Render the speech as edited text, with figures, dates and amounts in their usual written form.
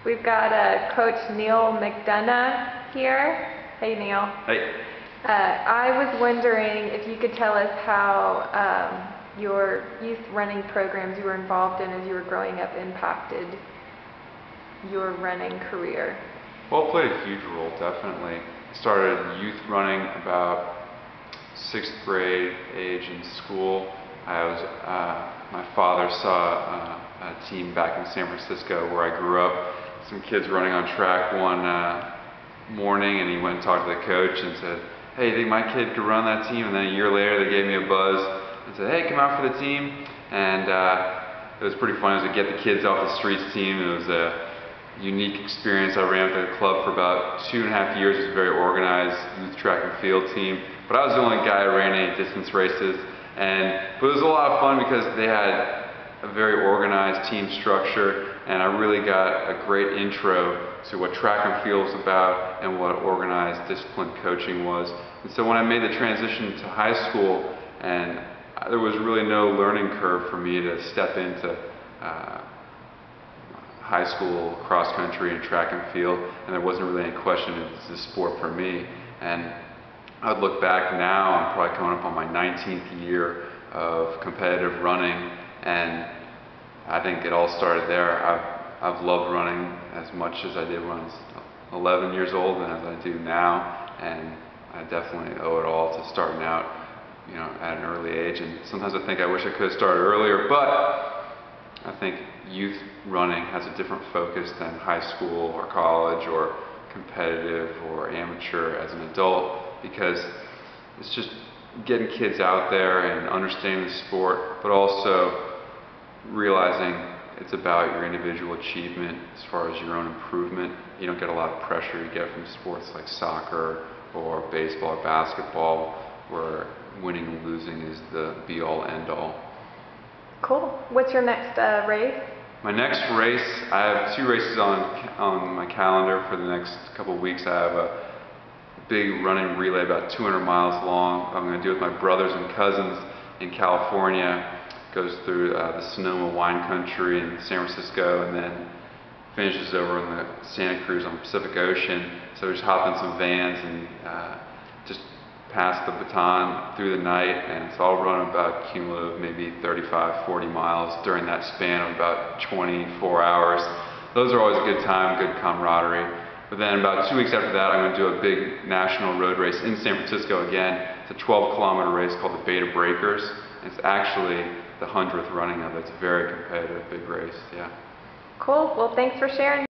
We've got Coach Neil McDonagh here. Hey, Neil. Hey. I was wondering if you could tell us how your youth running programs you were involved in as you were growing up impacted your running career. Well, it played a huge role, definitely. Started youth running about 6th grade age in school. My father saw a team back in San Francisco where I grew up. Some kids running on track one morning, and he went and talked to the coach and said, "Hey, you think my kid could run that team?" And then a year later, they gave me a buzz and said, "Hey, come out for the team." And it was pretty fun. It was a get the kids off the streets team. It was a unique experience. I ran with the club for about 2.5 years. It was a very organized youth track and field team. But I was the only guy who ran any distance races. But it was a lot of fun because they had a very organized team structure, and I really got a great intro to what track and field was about and what organized, disciplined coaching was. And so when I made the transition to high school, and there was really no learning curve for me to step into high school cross country and track and field, and there wasn't really any question if this is a sport for me. And I would look back now, I'm probably coming up on my 19th year of competitive running, and I think it all started there. I've loved running as much as I did when I was 11 years old and as I do now, and I definitely owe it all to starting out, at an early age. And sometimes I think I wish I could have started earlier, but I think youth running has a different focus than high school or college or competitive or amateur as an adult, because it's just getting kids out there and understanding the sport, but also realizing it's about your individual achievement as far as your own improvement. You don't get a lot of pressure you get from sports like soccer or baseball or basketball, where winning and losing is the be-all, end-all. Cool. What's your next race? My next race, I have 2 races on my calendar for the next couple of weeks. I have a big running relay about 200 miles long. I'm going to do it with my brothers and cousins in California. Goes through the Sonoma wine country in San Francisco, and then finishes over in the Santa Cruz on the Pacific Ocean. So we just hop in some vans and just pass the baton through the night, and so I'll run about cumulative maybe 35, 40 miles during that span of about 24 hours. Those are always a good time, good camaraderie. But then about 2 weeks after that, I'm going to do a big national road race in San Francisco again. It's a 12-kilometer race called the Beta Breakers. It's actually the 100th running of it. It's a very competitive, big race, yeah. Cool. Well, thanks for sharing.